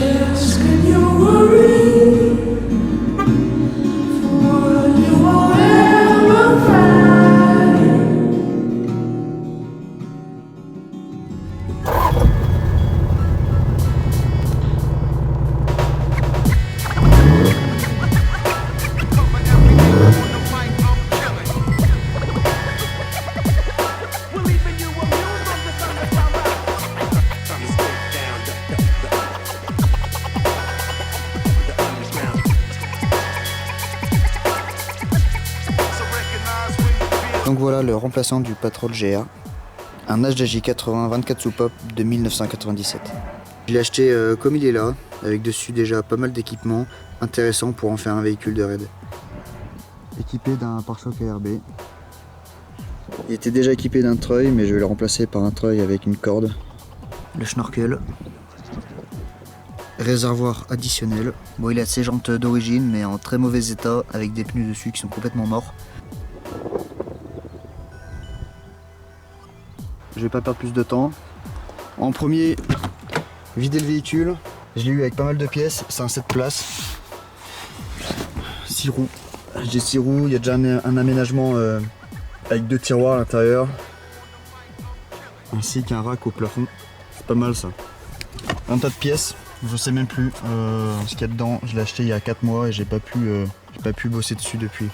chest and you worry for what you won't ever find. Donc voilà le remplaçant du Patrol GR, un HDJ 80 24 soupapes de 1997. Je l'ai acheté comme il est là, avec dessus déjà pas mal d'équipements intéressants pour en faire un véhicule de raid. Équipé d'un pare-choc ARB. Il était déjà équipé d'un treuil, mais je vais le remplacer par un treuil avec une corde. Le schnorkel. Réservoir additionnel. Bon, il a ses jantes d'origine, mais en très mauvais état, avec des pneus dessus qui sont complètement morts. Je vais pas perdre plus de temps. En premier, vider le véhicule. Je l'ai eu avec pas mal de pièces, c'est un 7 places. 6 roues. J'ai 6 roues, il y a déjà un aménagement avec 2 tiroirs à l'intérieur. Ainsi qu'un rack au plafond. C'est pas mal ça. Un tas de pièces, je sais même plus ce qu'il y a dedans. Je l'ai acheté il y a 4 mois et j'ai pas pu bosser dessus depuis.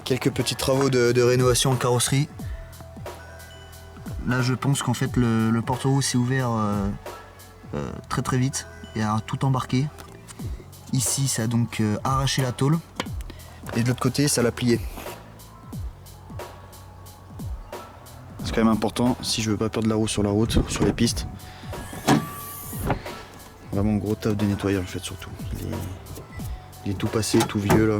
Quelques petits travaux de rénovation en carrosserie. Là je pense qu'en fait le porte-roue s'est ouvert très vite et a tout embarqué. Ici ça a donc arraché la tôle et de l'autre côté ça l'a plié. C'est quand même important si je veux pas perdre la roue sur la route, sur les pistes. Vraiment gros taf de nettoyage en fait surtout. Il est tout passé, tout vieux là.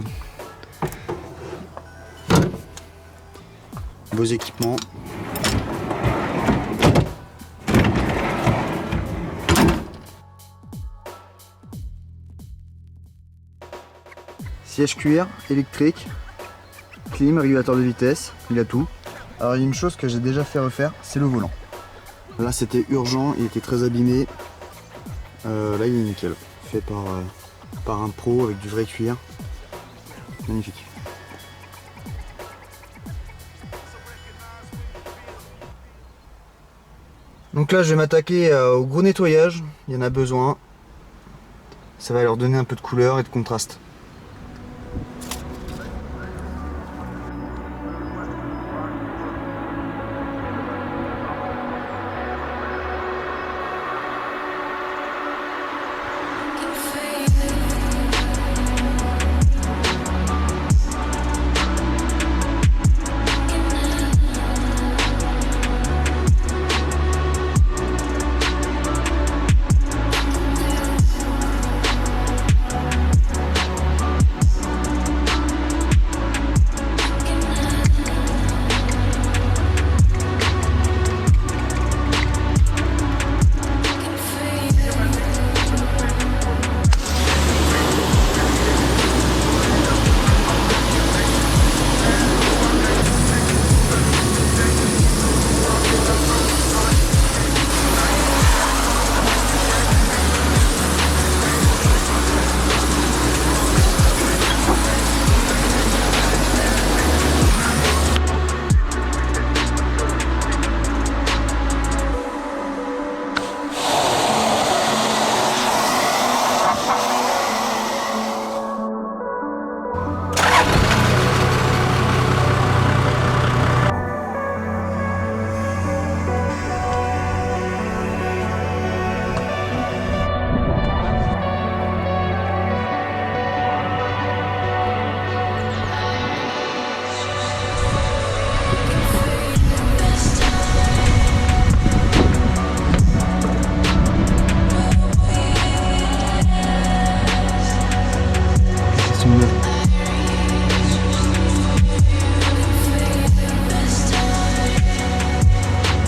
Beaux équipements. Siège cuir, électrique, clim, régulateur de vitesse, il a tout. Alors il y a une chose que j'ai déjà fait refaire, c'est le volant. Là c'était urgent, il était très abîmé. Là il est nickel, fait par un pro avec du vrai cuir. Magnifique. Donc là je vais m'attaquer au gros nettoyage, il y en a besoin. Ça va leur donner un peu de couleur et de contraste.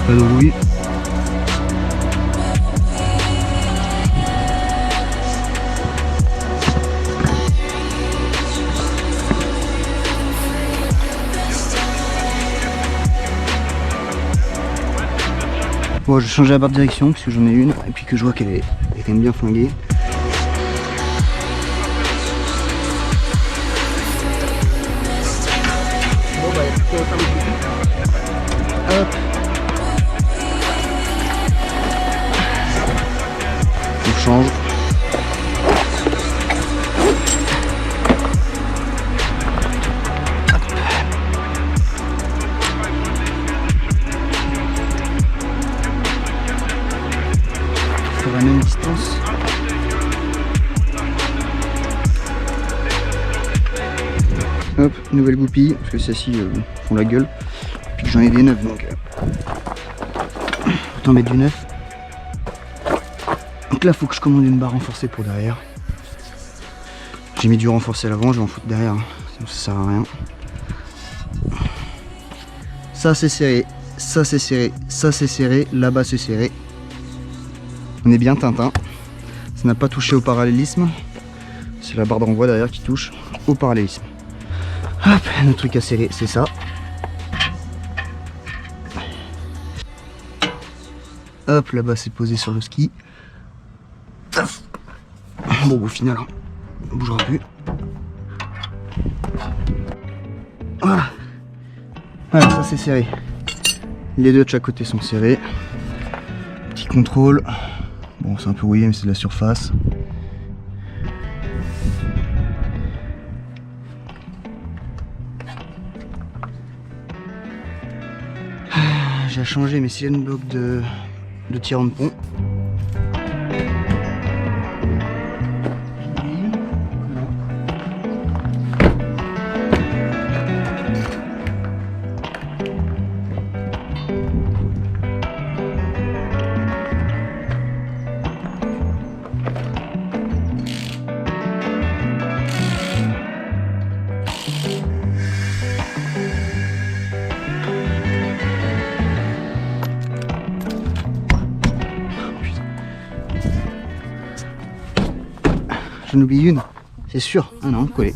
Pas de bruit. Bon, je vais changer la barre de direction parce que j'en ai une et puis que je vois qu'elle est quand même bien flinguée. Bon bah il faut faire le hop. On change. Sur la même distance. Hop, nouvelle goupille, parce que celles-ci font la gueule. Puis j'en ai des neufs donc autant mettre du neuf. Donc là faut que je commande une barre renforcée pour derrière. J'ai mis du renforcé à l'avant, je vais en foutre derrière, sinon ça sert à rien. Ça c'est serré, ça c'est serré, ça c'est serré, là-bas c'est serré. On est bien Tintin. Ça n'a pas touché au parallélisme. C'est la barre de renvoi derrière qui touche au parallélisme. Hop, notre truc à serrer, c'est ça. Hop, là-bas c'est posé sur le ski. Bon, au final, hein, on bougera plus. Voilà. Voilà, ça c'est serré. Les deux de chaque côté sont serrés. Petit contrôle. Bon, c'est un peu rouillé, mais c'est de la surface. J'ai changé mes cylindres blocs de tirant de pont. J'en oublie une, c'est sûr. Ah non, collé.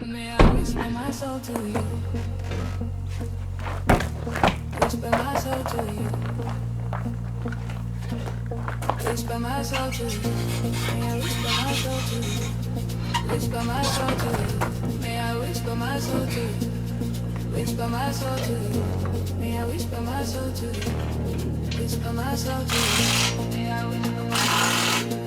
May I whisper my soul to you? Whisper my soul to you. Whisper my soul to you. May I whisper my soul to you? Whisper my soul to you. May I whisper my soul to you? Whisper my soul to you. May I whisper my soul to you? Whisper my soul to you. May I whisper my soul to you?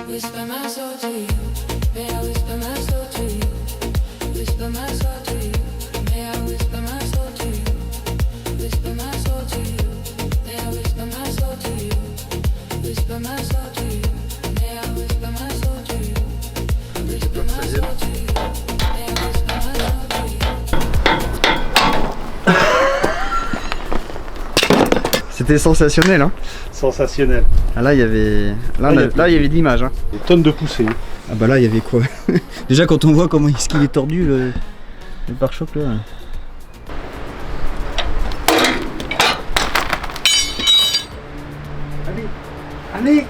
Whisper my soul to you. May I whisper my soul to you? Whisper my soul to you. May I whisper my soul to you? Whisper my soul to you. May I whisper my soul to you? Whisper my soul to you. May I whisper my soul to you? Whisper my soul to you. May I whisper my soul to you? C'était sensationnel, hein. Sensationnel. Ah là il y avait. Là il y avait de l'image, hein. Des tonnes de poussées. Ah bah là il y avait quoi? Déjà quand on voit comment est-ce qu'il est tordu le pare-choc là. Allez.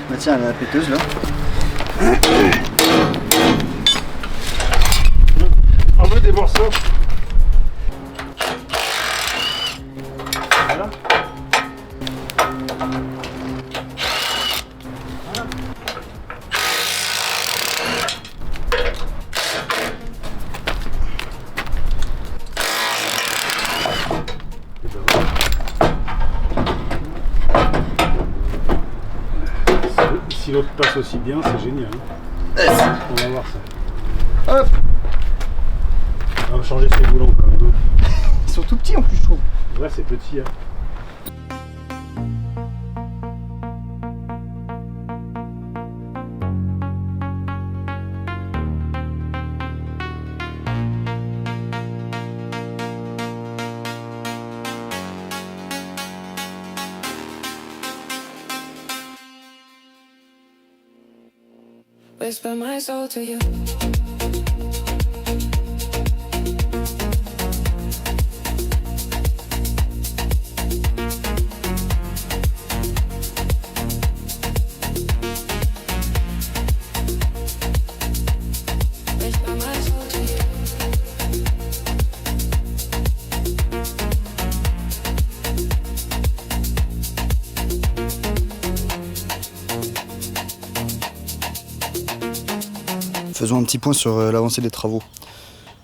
Bah tiens la péteuse là. On veut des morceaux. Voilà. Si l'autre passe aussi bien, c'est génial. Hein. On va voir ça. Hop. On va changer ses boulons quand même. Hein. Ils sont tout petits en plus je trouve. Ouais, c'est petit. Hein. whisper my soul to you. Whisper my soul to you. Faisons un petit point sur l'avancée des travaux.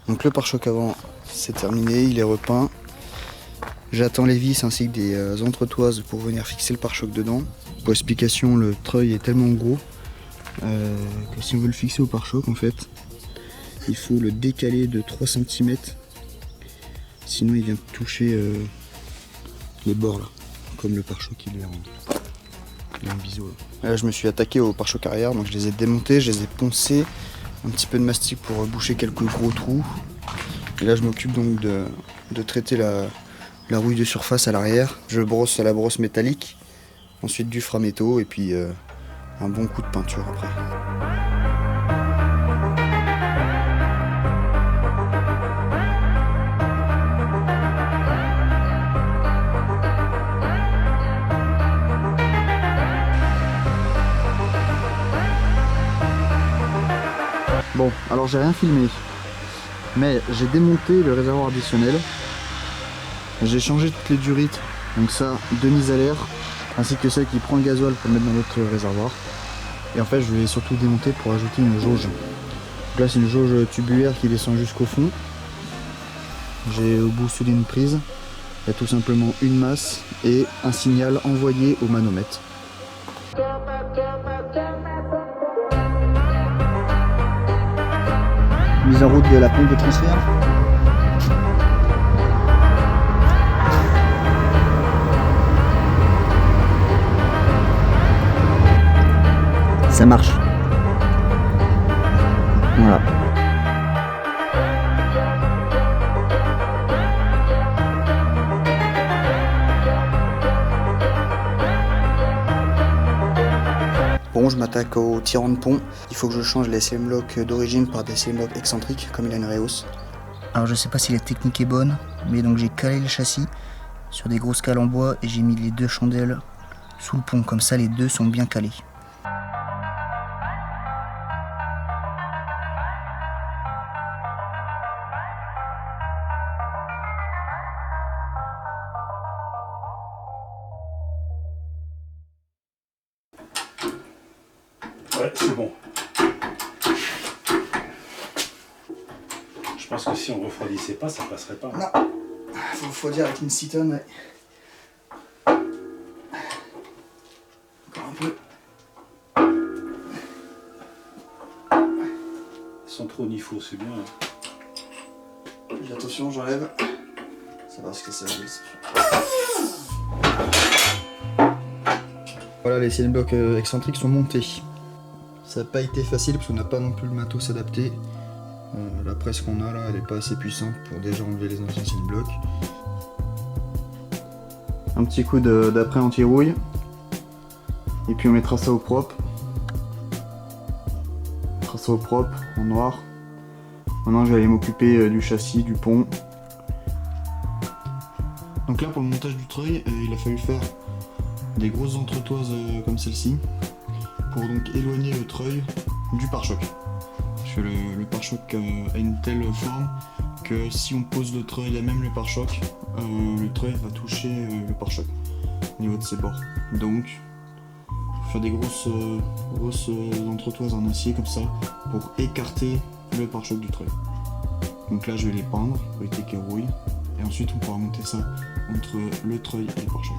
Donc le pare-choc avant c'est terminé, il est repeint. J'attends les vis ainsi que des entretoises pour venir fixer le pare-choc dedans. Pour explication, le treuil est tellement gros que si on veut le fixer au pare-choc en fait, il faut le décaler de 3 cm. Sinon il vient toucher les bords là, comme le pare-choc il est en biseau là. Là je me suis attaqué au pare-choc arrière, donc je les ai démontés, je les ai poncés. Un petit peu de mastic pour boucher quelques gros trous. Et là je m'occupe donc de traiter la rouille de surface à l'arrière. Je brosse à la brosse métallique, ensuite du framéto et puis un bon coup de peinture après. Bon, alors j'ai rien filmé, mais j'ai démonté le réservoir additionnel. J'ai changé toutes les durites, donc ça, deux mises à l'air, ainsi que celle qui prend le gasoil pour mettre dans l'autre réservoir. Et en fait, je vais surtout démonter pour ajouter une jauge. Donc là, c'est une jauge tubulaire qui descend jusqu'au fond. J'ai au bout soudé une prise. Il y a tout simplement une masse et un signal envoyé au manomètre. Mise en route de la pompe de transfert. Ça marche. Voilà. Bon, je m'attaque au tirant de pont. Il faut que je change les CM locks d'origine par des CM locks excentriques comme il a une Reos. Alors je sais pas si la technique est bonne, mais donc j'ai calé le châssis sur des grosses cales en bois et j'ai mis les deux chandelles sous le pont, comme ça les deux sont bien calés. Ouais, c'est bon. Je pense que si on refroidissait pas, ça passerait pas. Non, faut dire avec une citone, ouais. Encore un peu. Sans trop ni faux, c'est bien. Attention, j'enlève. Ça va se casser la vis. Voilà, les CM blocs excentriques sont montés. Ça n'a pas été facile parce qu'on n'a pas non plus le matos adapté. La presse qu'on a là, elle n'est pas assez puissante pour déjà enlever les anciens CM blocs. Un petit coup d'après anti-rouille. Et puis on mettra ça au propre. On mettra ça au propre, en noir. Maintenant je vais aller m'occuper du châssis, du pont. Donc là pour le montage du treuil, il a fallu faire des grosses entretoises comme celle-ci pour donc éloigner le treuil du pare-choc. Parce que le pare-choc a une telle forme que si on pose le treuil à même le pare-choc, le treuil va toucher le pare-choc au niveau de ses bords. Donc il faut faire des grosses entretoises en acier comme ça pour écarter le pare-choc du treuil. Donc là je vais les peindre pour éviter qu'elles rouillent et ensuite on pourra monter ça entre le treuil et le pare-choc.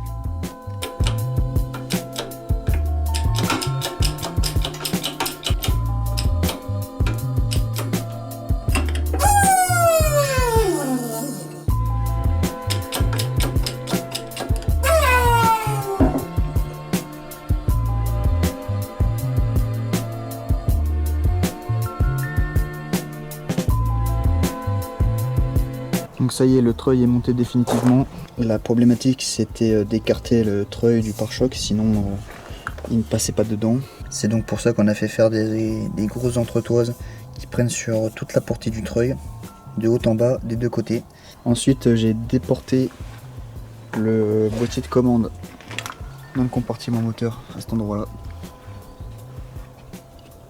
Donc ça y est, le treuil est monté définitivement. La problématique c'était d'écarter le treuil du pare-choc, sinon il ne passait pas dedans. C'est donc pour ça qu'on a fait faire des grosses entretoises qui prennent sur toute la portée du treuil, de haut en bas, des deux côtés. Ensuite, j'ai déporté le boîtier de commande dans le compartiment moteur à cet endroit-là.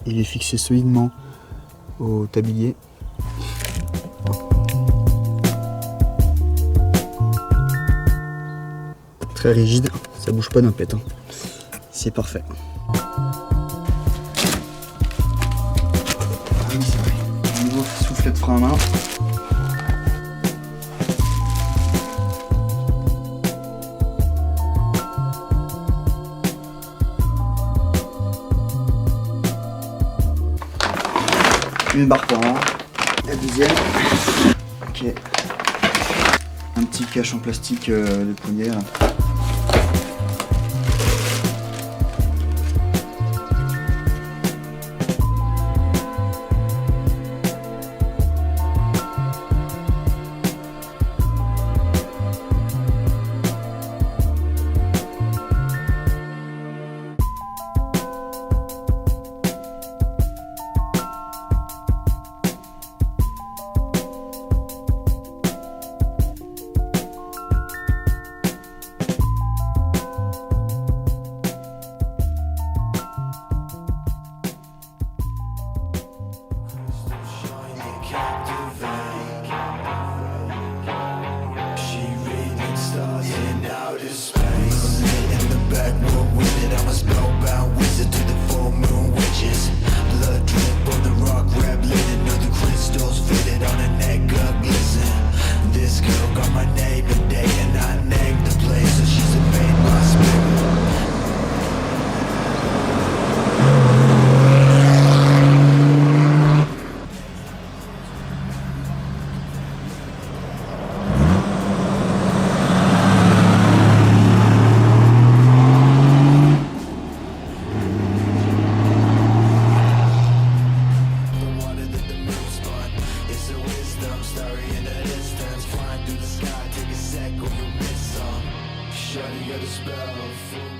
Il est fixé solidement au tablier. Très rigide, ça bouge pas d'un pet, hein. C'est parfait. Oui, c'est vrai. Nouveau soufflet de frein à main. Une barre par an. La deuxième. Ok. Un petit cache en plastique de poignet. Là. Shawty got a spell.